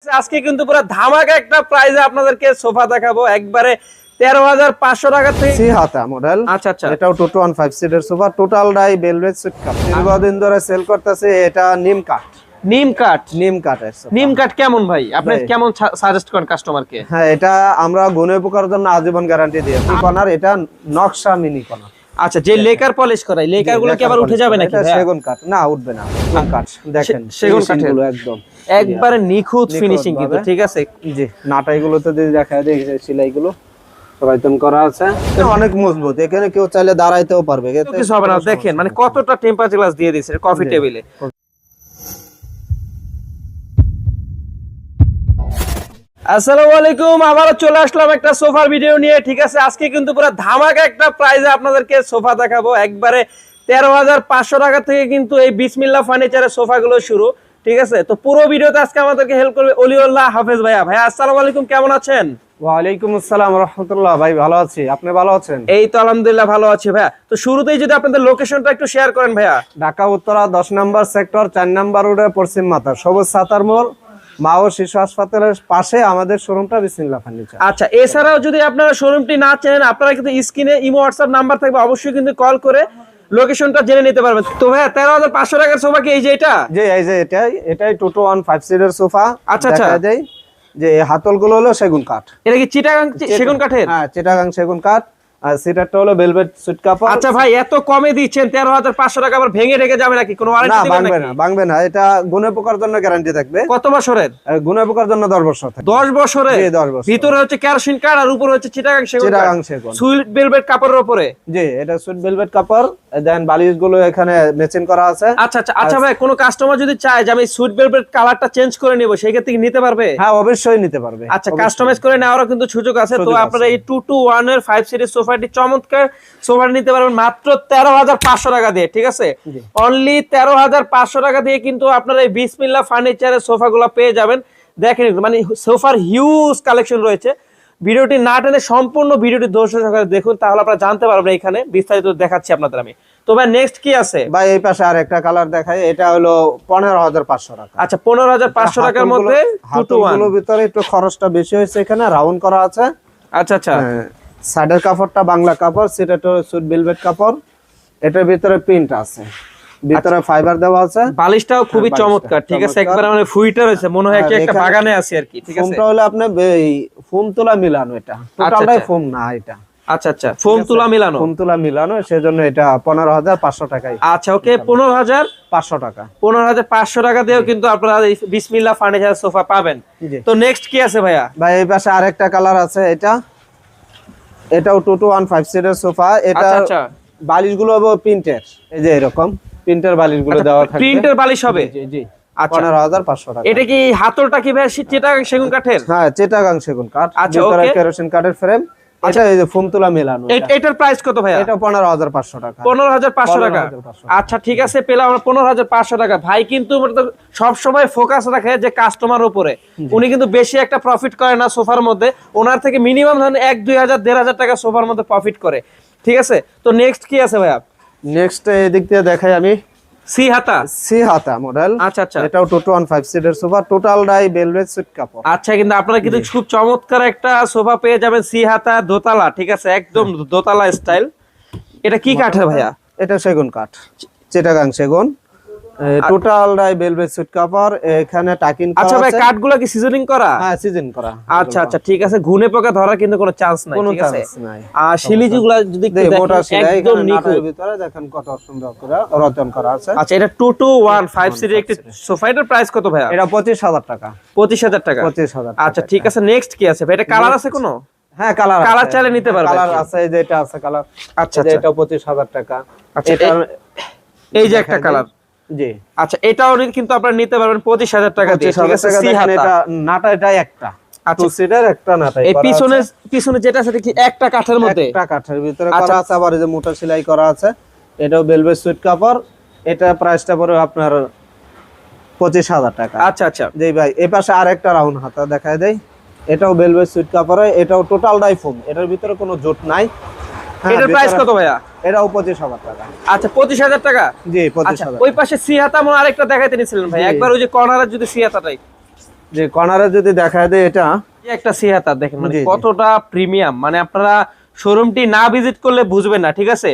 আজকে কিন্তু পুরো ধামাকা একটা প্রাইজে আপনাদেরকে সোফা দেখাবো একবারে 13,500 টাকা থেকে সি হাতা মডেল। আচ্ছা আচ্ছা, এটাও 215 সিটের sofa, total die velvet sweet cup. দীর্ঘদিন ধরে সেল করতেছে। এটা নিম কাঠ। নিম কাঠ সোফা। নিম কাঠ কেমন ভাই? আপনি ভাই, কেমন সাজেস্ট করেন কাস্টমারকে? হ্যাঁ, এটা আমরা গুণে পোকার জন্য আজীবন গ্যারান্টি দিই। কর্নার এটা নকশা মিনি কর্নার। আচ্ছা, যে লেকার পলিশ করাই লেকার গুলো কি আবার উঠে যাবে নাকি? এটা সেগুন কাঠ না, উঠবে না। সেগুন কাঠ দেখেন, সেগুন কাঠের গুলো একদম একবারে নিখুঁত ফিনিশিং কিন্তু, ঠিক আছে। জি, নাটাইগুলোতে যদি দেখা যায় সেলাইগুলো রয়তন করা আছে, অনেক মজবুত। এখানে কেউ চাইলে দাঁড়াইতেও পারবে, কিছু হবে না। দেখেন মানে কতটা টেম্পারেচার গ্লাস দিয়ে দিয়েছে কফি টেবিলে। আসসালামু আলাইকুম, আবারও চলে আসলাম একটা সোফার ভিডিও নিয়ে, ঠিক আছে। আজকে কিন্তু পুরো ধামাকা একটা প্রাইজে আপনাদেরকে সোফা দেখাবো একবারে 13,500 টাকা থেকে কিন্তু এই বিসমিল্লাহ ফার্নিচারের সোফাগুলো শুরু, ঠিক আছে। তো পুরো ভিডিওতে আজকে আমাদেরকে হেল্প করবে অলিউল্লাহ হাফেজ ভাইয়া। ভাইয়া আসসালামু আলাইকুম, কেমন আছেন? ওয়ালাইকুম আসসালাম রাহমাতুল্লাহ। ভাই ভালো আছি, আপনি ভালো আছেন? এই তো আলহামদুলিল্লাহ ভালো আছি ভাইয়া। তো শুরুতেই যদি আপনাদের লোকেশনটা একটু শেয়ার করেন ভাইয়া। ঢাকা উত্তরা 10 নম্বর সেক্টর 4 নম্বর রোডে পশ্চিম মাথা সবুজ সাতার মোড়, মা ও শিশু হাসপাতালের পাশে আমাদের শোরুমটা বিসমিল্লাহ ফার্নিচার। আচ্ছা, এছাড়াও যদি আপনারা শোরুমটি না চেনেন, আপনারা কিন্তু স্ক্রিনে ইমো হোয়াটসঅ্যাপ নাম্বার থাকবে, অবশ্যই কিন্তু কল করে লোকেশনটা জেনে নিতে পারবেন। তো ভাইয়া 13,500 টাকার সোফা কি এই যে এটা? যে এই যে এটাই 2215 সিটের সোফা। আচ্ছা আচ্ছা, দেখা যায় যে এই হাতলগুলো হলো সেগুন কাঠ। এটা কি চিটাগাং সেগুন কাঠের? হ্যাঁ, চিটাগাং সেগুন কাঠ। আর সিটারটা হলো ভেলভেট সুইট কাপড়। আচ্ছা ভাই, এত কমে দিচ্ছেন 13,500 টাকা, আবার ভেঙে রেখে যাবে নাকি? কোনো ওয়ারেন্টি দিবেন নাকি? ভাঙবে না। এটা গুণে পোকার জন্য গ্যারান্টি থাকবে। কত বছরের? গুণে পোকার জন্য 10 বছর থাকবে। 10 বছরে? জি, 10 বছর। ভিতরে হচ্ছে কেরোসিন কাঠ আর উপরে হচ্ছে চিটাগাং সেগুন। সেগুন সুইট ভেলভেট কাপড়ের উপরে। জি, এটা সুইট ভেলভেট কাপড়। দেন বালিশগুলো এখানে ম্যাচিং করা আছে। আচ্ছা আচ্ছা আচ্ছা ভাই, কোন কাস্টমার যদি চায় যে আমি সুইট ভেলভেট কালারটা চেঞ্জ করে নিব, সেই ক্ষেত্রে কি নিতে পারবে? হ্যাঁ, অবশ্যই নিতে পারবে। আচ্ছা, কাস্টমাইজ করে নেওয়ারও কিন্তু সুযোগ আছে। তো আপনারা এই 221 এর 5 সিরিজ সোফাটি চমৎকার সোফাটি নিতে পারবেন মাত্র 13,500 টাকা দিয়ে, ঠিক আছে। অনলি 13,500 টাকা দিয়ে কিন্তু আপনারা এই বিসমিল্লাহ ফার্নিচারের সোফাগুলো পেয়ে যাবেন। দেখেন মানে সোফার হিউজ কালেকশন রয়েছে। ভিডিওটি না টেনে সম্পূর্ণ ভিডিওটি দর্শক সহকারে দেখুন, তাহলে আপনারা জানতে পারবেন এখানে বিস্তারিত দেখাচ্ছি আপনাদের আমি। তো ভাই নেক্সট কি আছে? ভাই এই পাশে আরেকটা কালার দেখাই। এটা হলো 15,500 টাকা। আচ্ছা, 15,500 টাকার মধ্যে 221 ভিতরে একটু খরচটা বেশি হয়েছে, এখানে রাউন্ড করা আছে। আচ্ছা আচ্ছা, সাইডের কাপড়টা বাংলা কাপড়, সেটা সুইট ভেলভেট কাপড়। এটার ভিতরে প্রিন্ট আছে, ভিতরে ফাইবার দেওয়া আছে। বালিশটাও খুবই চমৎকার, ঠিক আছে। একবার মানে ফুইটা রয়েছে, মনে হয় কি একটা বাগানে আছে আর কি, ঠিক আছে। ফোমটা হলো আপনার এই ফোম তোলা মিলানো, এটা টোটালটাই ফোম না এটা। আচ্ছা আচ্ছা, ফোম তুলা মিলানো, সেজন্য এটা 15,500 টাকাই। আচ্ছা ওকে, 15,500 টাকা। 15,500 টাকা দিয়েও কিন্তু আপনারা এই বিসমিল্লাহ ফার্নিচার সোফা পাবেন। তো নেক্সট কি আছে ভাইয়া? ভাই এই পাশে আরেকটা কালার আছে। এটাও 215 সিটের সোফা। এটা বালিশগুলো হবে প্রিন্টের, এই যে এরকম প্রিন্টের বালিশগুলো দেওয়া থাকবে। প্রিন্টের বালিশ হবে? জি। আচ্ছা, 15,500 টাকা। এটা কি হাতলটা কি ভাই চিটাগাং সেগুন কাঠের? হ্যাঁ, চিটাগাং সেগুন কাঠ। আচ্ছা ভিতরে ওকে, কেরোসিন কাঠের ফ্রেম। এটা এই যে ফোম তোলা মেলানো। এটার প্রাইস কত ভাইয়া? এটা 15,500 টাকা। 15,500 টাকা। আচ্ছা ঠিক আছে, পেলাম আমরা 15,500 টাকা। ভাই কিন্তু সব সময় ফোকাস রাখে যে কাস্টমার উপরে, উনি কিন্তু বেশি একটা প্রফিট করে না সোফার মধ্যে। ওনার থেকে মিনিমাম ধরেন 1-2,000 1,500 টাকা সোফার মধ্যে প্রফিট করে, ঠিক আছে। তো নেক্সট কি আছে ভাইয়া? নেক্সট এদিক দিয়ে দেখাই আমি। সি হাতা মডেল। আচ্ছা আচ্ছা, এটাও 215 সিটের sofa, total die velvet sweet কাপড়। আচ্ছা, কিন্তু আপনারা কিন্তু খুব চমৎকার একটা সোফা পেয়ে যাবেন, সি হাতা দোতলা, ঠিক আছে, একদম দোতলা স্টাইল। এটা কি কাঠের ভাইয়া? এটা সেগুন কাঠ, চিটাগাং সেগুন। টোটাল ডাই ভেলভেট সুইট কাপড়। এখানে টাকিং করা আছে। আচ্ছা ভাই, কাঠগুলো কি সিজনিং করা? হ্যাঁ, সিজন করা। আচ্ছা আচ্ছা, ঠিক আছে। ঘুনে পোকা ধরার কিন্তু কোনো চান্স নাই, ঠিক আছে। আর শিলিজিগুলো যদি মোটা সেলাই, একদম নিখুঁত। ভিতরে দেখেন কত সুন্দর করে রতন করা আছে। আচ্ছা, এটা 221 সিটের একটি সোফা। এটার প্রাইস কত ভাইয়া? এটা 25,000 টাকা। 25,000 টাকা। 25,000। আচ্ছা ঠিক আছে, নেক্সট কি আছে ভাই? এটা কালার আছে কোনো? হ্যাঁ, কালার চাইলে নিতে পারবেন। কালার আছে, এই যে এটা আছে কালার। আচ্ছা, এটা 25,000 টাকা। আচ্ছা, এই যে একটা কালার। জি। আচ্ছা, এটাও কিন্তু আপনারা নিতে পারবেন 25,000 টাকা দিয়ে, ঠিক আছে। সি হাতা। এটা নাটা, এটা একটা আচ্ছা, 2 সিটার একটা নাটা। এই পিছনে যেটা আছে কি একটা কাঠের মধ্যে? একটা কাঠের ভিতরে করা আছে, আবার এই যে মোটা সেলাই করা আছে। এটাও ভেলভেট সুইট কাপড়। এটা প্রাইসটা পড়ে আপনার 25,000 টাকা। আচ্ছা আচ্ছা, জি ভাই, এই পাশে আরেকটা রাউন্ড হাতা দেখায় দেই। এটাও ভেলভেট সুইট কাপড়, এটাও টোটাল ডাই ফোম। এটার ভিতরে কোনো জোট নাই। এটার প্রাইস কত ভাইয়া? এটাও 25,000 টাকা। আচ্ছা, 25,000 টাকা। জি, 25,000। ওই পাশে সি হাতা মনে আরেকটা দেখাইতে নিছিলেন ভাই, একবার ওই যে কর্নারে যদি সি হাতাটাই। যে কর্নারে যদি দেখায় দেয় এটা একটা সিহাতা দেখেন মানে জি, জি। কতটা প্রিমিয়াম, মানে আপনারা শোরুমটি না ভিজিট করলে বুঝবেন না, ঠিক আছে।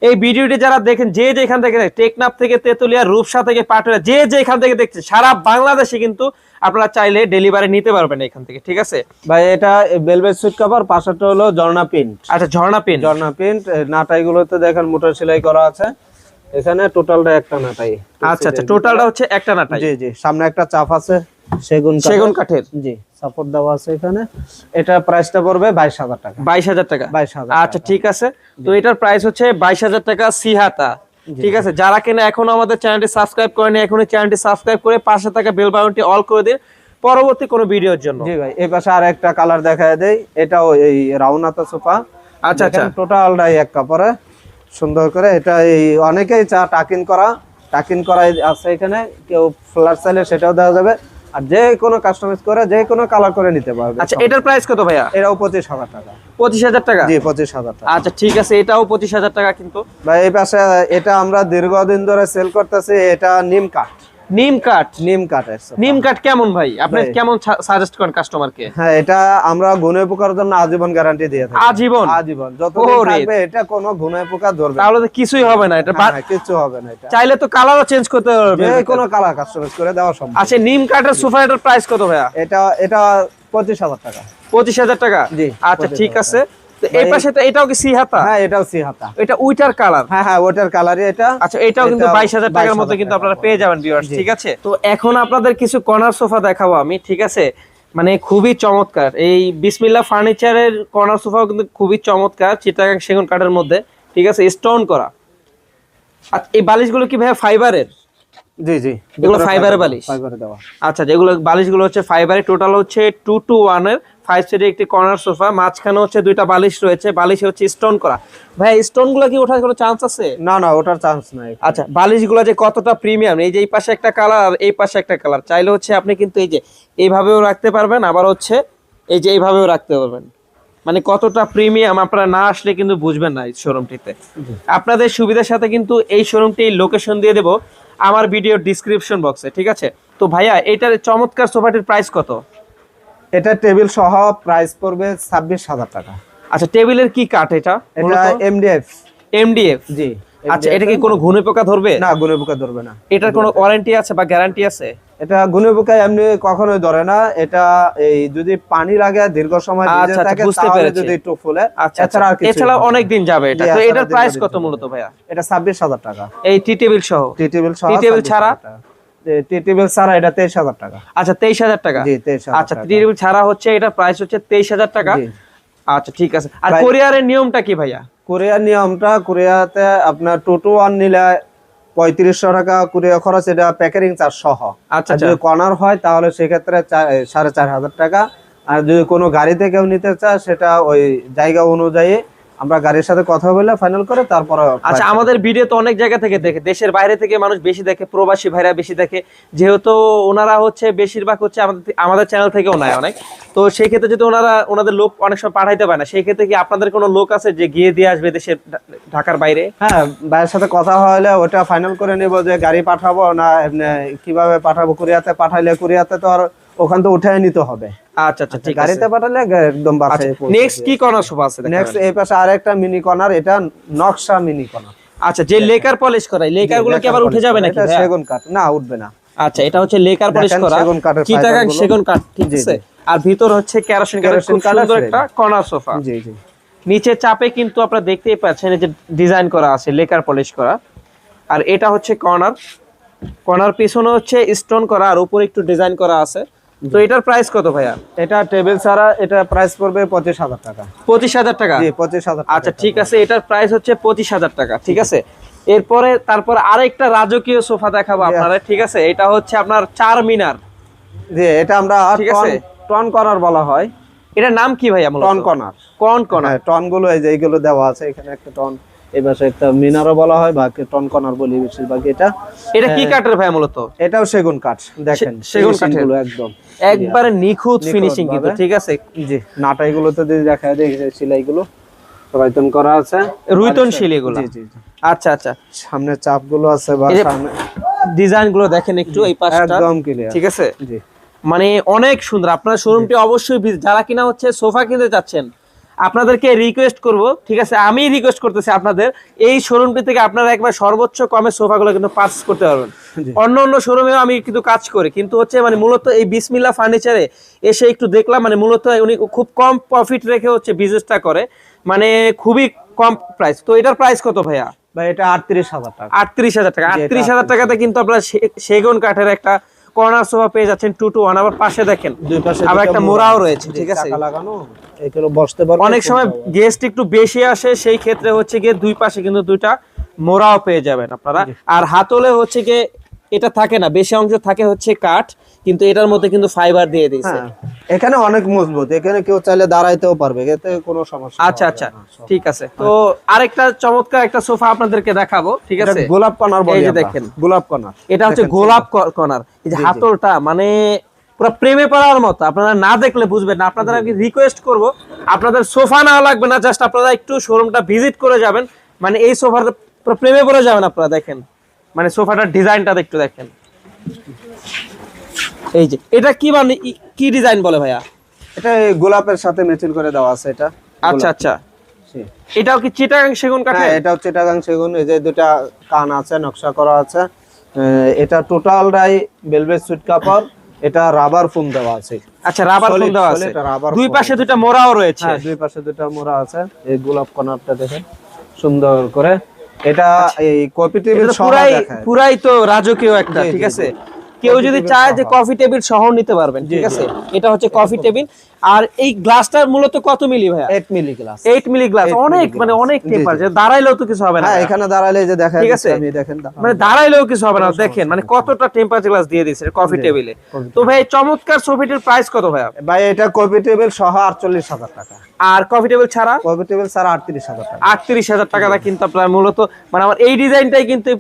এই ভিডিওটি যারা দেখেন যে যেখান থেকে টেকনাফ থেকে তেতুলিয়া, রূপসা থেকে পাটুরিয়া, যে যেখান থেকে দেখছেন সারা বাংলাদেশে কিন্তু আপনারা চাইলে ডেলিভারি নিতে পারবেন এখান থেকে, ঠিক আছে ভাই। এটা ভেলভেট সুইট কভার, পাশেরটা হলো ঝর্ণা প্রিন্ট। আচ্ছা ঝর্ণা পেন, ঝর্ণা প্রিন্ট নাটাইগুলোতে দেখেন মোটর সেলাই করা আছে। এখানে টোটালটা একটা নাটাই। আচ্ছা আচ্ছা, টোটালটা হচ্ছে একটা নাটাই। জি জি, সামনে একটা চাপ আছে সেগুন কাঠের। জি, সাপোর্ট দেওয়া আছে এখানে। এটা প্রাইসটা পড়বে 22,000 টাকা। 22,000 টাকা। 22,000। আচ্ছা ঠিক আছে, তো এটার প্রাইস হচ্ছে 22,000 টাকা সিহাতা, ঠিক আছে। যারা কিনা এখনো আমাদের চ্যানেলটি সাবস্ক্রাইব করেনি, এখনই চ্যানেলটি সাবস্ক্রাইব করে পাশে থাকা বেল বাটনটি অল করে দিন পরবর্তী কোনো ভিডিওর জন্য। জি ভাই, এই পাশে আর একটা কালার দেখায় দেই। এটাও এই রাউনাতা সোফা। আচ্ছা আচ্ছা, টোটালটাই এক কাপড়ে সুন্দর করে। এটা এই অনেকেই চা টাকিন করা আছে এখানে। কেউ ফ্ল্যাট চাইলে সেটাও দেওয়া যাবে, আর যে কোনো কাস্টমাইজ করে যে কোনো কালার করে নিতে পারবে। আচ্ছা এটার প্রাইস কত ভাইয়া? এটাও 25,000 টাকা। 25,000 টাকা। জি, 25,000 টাকা। আচ্ছা ঠিক আছে, এটাও 25,000 টাকা কিন্তু। ভাই এই পাশে এটা আমরা দীর্ঘদিন ধরে সেল করতেছি। এটা নিম কাঠ। নিম কাঠের সোফা। নিম কাঠ কেমন ভাই? আপনি ভাই। কেমন সাজেস্ট করেন কাস্টমারকে? হ্যাঁ, এটা আমরা ঘুনে পোকার জন্য আজীবন গ্যারান্টি দিয়ে থাকি। আজীবন? আজীবন যতদিন ওরে। থাকবে এটা কোনো ঘুনে পোকা ধরবে না। তাহলে তো কিছুই হবে না এটা। হ্যাঁ, কিছু হবে না। এটা চাইলে তো কালারও চেঞ্জ করতে পারবে। যে কোনো কালার কাস্টমাইজ করে দেওয়া সম্ভব। আচ্ছা নিম কাঠের সোফা, এটার প্রাইস কত ভাইয়া? এটা 25,000 টাকা। 25,000 টাকা। জি, আচ্ছা 25,000 ঠিক আছে, তো ভাই। এই পাশে তো এটাও কি সিহাতা? হ্যাঁ, এটাও সিহাতা। এটা উইটার কালার। হ্যাঁ, ওটার কালারই এটা। আচ্ছা এটাও কিন্তু 22,000 টাকার মধ্যে কিন্তু আপনারা পেয়ে যাবেন ভিউয়ার্স, ঠিক আছে। তো এখন আপনাদের কিছু কর্নার সোফা দেখাবো আমি, ঠিক আছে। মানে খুবই চমৎকার এই বিসমিল্লাহ ফার্নিচারের কর্নার সোফাও কিন্তু খুবই চমৎকার, চিটাগাং সেগুন কাঠের মধ্যে, ঠিক আছে, স্টোন করা। আর এই বালিশগুলো কি ভাইয়া ফাইবারের? জি জি, এগুলো ফাইবারের বালিশ। ফাইবারে দেওয়া। আচ্ছা যেগুলো বালিশগুলো হচ্ছে ফাইবারের, টোটাল হচ্ছে 2-to-1 এর 5 সিটের একটি কর্নার সোফা। মাঝখানে হচ্ছে দুইটা বালিশ রয়েছে, বালিশে হচ্ছে স্টোন করা। ভাই স্টোন গুলো কি ওঠার কোনো চান্স আছে? না না, ওটার চান্স নাই। আচ্ছা বালিশগুলো যে কতটা প্রিমিয়াম, এই যে এই পাশে একটা কালার আর এই পাশে একটা কালার, চাইলে হচ্ছে আপনি কিন্তু এই যে এইভাবেও রাখতে পারবেন, আবার হচ্ছে এই যে এইভাবেও রাখতে পারবেন। মানে কতটা প্রিমিয়াম আপনারা না আসলে কিন্তু বুঝবেন না এই শোরুমটিতে। আপনাদের সুবিধার সাথে কিন্তু এই শোরুমটি লোকেশন দিয়ে দেব আমার ভিডিওর ডিসক্রিপশন বক্সে, ঠিক আছে। তো ভাইয়া এটার চমৎকার সোফাটির প্রাইস কত? এটা টেবিল সহ প্রাইস পড়বে 26,000 টাকা। আচ্ছা টেবিলের কি কাঠ এটা? এটা এমডিএফ। এমডিএফ। জি। আচ্ছা এটা কি কোনো ঘুনে পোকা ধরবে? না, গুনে পোকা ধরবে না। এটার কোনো ওয়ারেন্টি আছে বা গ্যারান্টি আছে? এটা গুনে পোকা এমনি কখনোই ধরে না। এটা এই যদি পানি লাগে দীর্ঘ সময় ভিজে আচ্ছা, থাকে বুঝতে তাহলে পেরেছি। যদি একটু ফুলে, আচ্ছা এছাড়া আর কিছু এছাড়া অনেক দিন যাবে এটা। জি, তো এছাড়া এটার প্রাইস দীর্ঘদিন কত যাবে। মূলত ভাইয়া? এটা 26,000 টাকা। এই টি টেবিল সহ? টি টেবিল সহ। টি টেবিল ছাড়া? টি টেবিল ছাড়া এটা 23,000 টাকা। আচ্ছা 23,000 টাকা। জি, 23,000 আচ্ছা টাকা। টি টেবিল ছাড়া হচ্ছে এটা প্রাইস হচ্ছে 23,000 টাকা। জি। আচ্ছা ঠিক আছে। আর ভাই- কোরিয়ারের নিয়মটা কি ভাইয়া? কোরিয়ার নিয়মটা, কোরিয়াতে আপনার 2-to-1 নিলে 3500 টাকা কোরিয়া খরচ, এটা প্যাকেজিং চার্জ সহ। আচ্ছা আর যদি কর্নার হয় তাহলে সেক্ষেত্রে 4,500 টাকা। আর যদি কোনো গাড়িতে কেউ নিতে চায় সেটা ওই জায়গা অনুযায়ী আমরা গাড়ির সাথে কথা বলে ফাইনাল করে তারপর। আচ্ছা আমাদের ভিডিও তো অনেক জায়গা থেকে দেখে, দেশের বাইরে থেকে মানুষ বেশি দেখে, প্রবাসী ভাইরা বেশি দেখে, যেহেতু ওনারা হচ্ছে বেশিরভাগ হচ্ছে আমাদের চ্যানেল থেকেও নেয় অনেক। তো সেই ক্ষেত্রে যদি ওনাদের লোক অনেক সময় পাঠাইতে পারে না, সেই ক্ষেত্রে কি আপনাদের কোনো লোক আছে যে গিয়ে দিয়ে আসবে দেশের ঢাকার বাইরে? হ্যাঁ, ভাইয়ের সাথে কথা হলে ওটা ফাইনাল করে নিব যে গাড়ি পাঠাবো না এমনি কিভাবে পাঠাবো। কুরিয়াতে পাঠাইলে কুরিয়াতে তো আর ওখান তো উঠে নিতে হবে। আচ্ছা আচ্ছা ঠিক আছে। গাড়িতে পাঠালে একদম বাসায় পৌঁছে নেক্সট কি কর্নার সোফা আছে? নেক্সট এই পাশে আরেকটা মিনি কর্নার। এটা নকশা মিনি কর্নার। আচ্ছা যে লেকার পলিশ করা, লেকার গুলো কি আবার উঠে যাবে নাকি? এটা সেগুন কাঠ না, উঠবে না। আচ্ছা এটা হচ্ছে লেকার পলিশ দেখেন, করা সেগুন কাঠের চিটাগাং ফাইবারগুলো। সেগুন কাঠ, ঠিক জি, আছে। জি। আর ভিতর হচ্ছে কেরোসিন কাঠের খুব কাঠের সুন্দর frame। একটা কর্নার সোফা। জি জি। নিচে চাপে কিন্তু আপনারা দেখতেই পাচ্ছেন এই যে ডিজাইন করা আছে, লেকার পলিশ করা। আর এটা হচ্ছে কর্নার পিছনে হচ্ছে স্টোন করা, আর উপরে একটু ডিজাইন করা আছে। তো এটার প্রাইস কত ভাইয়া? এটা টেবিল ছাড়া এটা প্রাইস পড়বে 25,000 টাকা। 25,000 টাকা। জি, 25,000 টাকা। আচ্ছা ঠিক আছে, এটার প্রাইস হচ্ছে 25,000 টাকা, ঠিক আছে। তারপর আরেকটা রাজকীয় সোফা দেখাবো আপনারা, ঠিক আছে। এটা হচ্ছে আপনার 4 মিনার। জি, এটা আমরা ঠিক আছে। টন কর্নার বলা হয়। এটার নাম কি ভাইয়া? Ton corner. কর্নার। টন গুলো এই যে এইগুলো দেওয়া আছে, এখানে একটা টন, এই পাশে একটা মিনারও বলা হয়, বা টন কর্নার বলি বেশিরভাগ। এটা কি কাঠের ভাই মূলত? এটাও সেগুন কাঠ। দেখেন সেগুন কাঠের গুলো একদম একবারে নিখুঁত ফিনিশিং কিন্তু, ঠিক আছে। জি, নাটাইগুলোতে যদি দেখা যায় সেলাইগুলো রয়তন করা আছে, রুইতন শিল এগুলো। জি জি জি। আচ্ছা আচ্ছা, সামনে চাপগুলো আছে বা এই যে সামনে ডিজাইন গুলো দেখেন একটু, এই পাশটা একদম ক্লিয়ার। ঠিক আছে। জি, মানে অনেক সুন্দর। আপনার শোরুমটি অবশ্যই যারা কিনা হচ্ছে সোফা কিনতে চাচ্ছেন, আপনাদেরকে রিকোয়েস্ট করব, ঠিক আছে, আমি রিকোয়েস্ট করতেছি আপনাদের, এই শোরুমটি থেকে আপনারা একবার সর্বোচ্চ কমে সোফাগুলো কিন্তু পারচেজ করতে পারবেন। অন্য অন্য শোরুমেও আমি কিন্তু কাজ করি, কিন্তু হচ্ছে মানে মূলত এই বিসমিল্লাহ ফার্নিচারে এসে একটু দেখলাম, মানে মূলত উনি খুব কম প্রফিট রেখে হচ্ছে বিজনেসটা করে, মানে খুবই কম প্রাইস। তো এটার প্রাইস কত ভাইয়া? ভাই এটা 38,000 টাকা। 38,000 টাকা। 38,000 টাকাতে কিন্তু আপনারা সেগুন কাঠের একটা কর্নার সোফা পেয়ে যাচ্ছেন 2 to 1। আবার পাশে দেখেন দুই পাশে আবার একটা মোড়াও রয়েছে, ঠিক আছে, চাকা লাগানো, এগুলো বসতে পারবে। অনেক সময় গেস্ট একটু বেশি আসে, সেই ক্ষেত্রে হচ্ছে গিয়ে দুই পাশে কিন্তু দুইটা মোড়াও পেয়ে যাবেন আপনারা। আর হাতলে হচ্ছে গিয়ে এটা থাকে না, বেশি অংশ থাকে হচ্ছে কাঠ, কিন্তু এটার মধ্যে কিন্তু ফাইবার দিয়ে দিয়েছে। এখানে অনেক মজবুত, এখানে কেউ চাইলে দাঁড়াইতেও পারবে, এতে কোনো সমস্যা আচ্ছা আচ্ছা, ঠিক আছে। তো আরেকটা চমৎকার একটা সোফা আপনাদেরকে দেখাবো, ঠিক আছে, গোলাপ কর্নার বলি। এই যে দেখেন গোলাপ কর্নার, এটা হচ্ছে গোলাপ কর্নার। এই যে হাতলটা মানে পুরো প্রেমে পড়ার মতো, আপনারা না দেখলে বুঝবেন না। আপনাদের আমি রিকোয়েস্ট করব, আপনাদের সোফা না লাগবে না, জাস্ট আপনারা একটু শোরুমটা ভিজিট করে যাবেন, মানে এই সোফার পুরো প্রেমে পড়ে যাবেন আপনারা। দেখেন মানে সোফাটার ডিজাইনটা একটু দেখেন, এই যে এটা কি মানে কি ডিজাইন বলে ভাইয়া? এটা এই গোলাপের সাথে ম্যাচিং করে দেওয়া আছে এটা। আচ্ছা আচ্ছা, এটাও কি চিটাগাং সেগুন কাঠের? হ্যাঁ, এটাও চিটাগাং সেগুন। এই যে দুটা কান আছে, নকশা করা আছে। এটা টোটালটাই ভেলভেট সুইট কাপড়, এটা রাবার ফোম দেওয়া আছে। আচ্ছা, রাবার ফোম দেওয়া আছে, দুই পাশে দুটো মোড়াও রয়েছে। হ্যাঁ, দুই পাশে দুটো মোড়া আছে। এই গোলাপ কর্নারটা দেখেন সুন্দর করে, এটা এই কফি টেবিল সহ দেখায়। পুরাই তো রাজকীয় একটা, ঠিক আছে। কেউ যদি চায় যে কফি টেবিল সহ নিতে পারবেন, ঠিক আছে। এটা হচ্ছে কফি টেবিল। আর এই গ্লাসটার মূলত কত মিলি ভাইয়া? 8 মিলি গ্লাস। 8 মিলি গ্লাস, অনেক মানে অনেক টেম্পারেচার, দাঁড়াইলেও তো কিছু হবে না। হ্যাঁ, এখানে দাঁড়ালে যে দেখেন, ঠিক আছে, আমি দেখেন মানে দাঁড়াইলেও কিছু হবে না। দেখেন মানে কতটা টেম্পারেচার গ্লাস দিয়ে দিয়েছে কফি টেবিলে। তো ভাই চমৎকার সোফাটির প্রাইস কত ভাইয়া? ভাই এটা কফি টেবিল সহ 48,000 টাকা। আর কফি টেবিল ছাড়া? কফি টেবিল ছাড়া 38,000 টাকা। 38,000 টাকাটা কিন্তু আপনারা মূলত, মানে আমার এই ডিজাইনটাই কিন্তু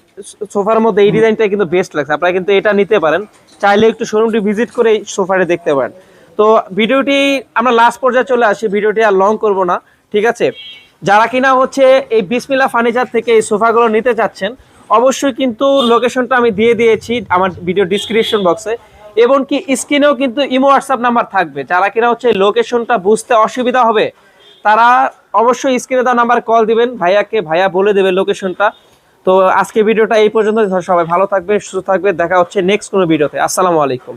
সোফার মধ্যে এই ডিজাইনটাই কিন্তু বেস্ট লাগছে। আপনারা কিন্তু এটা নিতে পারেন, চাইলে একটু শোরুমটি ভিজিট করে এই সোফাটি দেখতে পারেন। তো ভিডিওটি আমরা লাস্ট পর্যায়ে চলে আসি, ভিডিওটি আর লং করব না, ঠিক আছে। যারা কিনা হচ্ছে এই বিসমিল্লাহ ফার্নিচার থেকে এই সোফাগুলো নিতে চাচ্ছেন, অবশ্যই কিন্তু লোকেশনটা আমি দিয়ে দিয়েছি আমার ভিডিও ডিসক্রিপশন বক্সে, এবং কি স্ক্রিনেও কিন্তু ইমো হোয়াটসঅ্যাপ নাম্বার থাকবে। যারা কিনা হচ্ছে লোকেশনটা বুঝতে অসুবিধা হবে, তারা অবশ্যই স্ক্রিনে দেওয়া নাম্বার কল দিবেন ভাইয়াকে, ভাইয়া বলে দেবে লোকেশনটা। তো আজকে ভিডিওটা এই পর্যন্ত। সবাই ভালো থাকবে, সুস্থ থাকবে, দেখা হচ্ছে নেক্সট কোনো ভিডিওতে। আসসালামু আলাইকুম।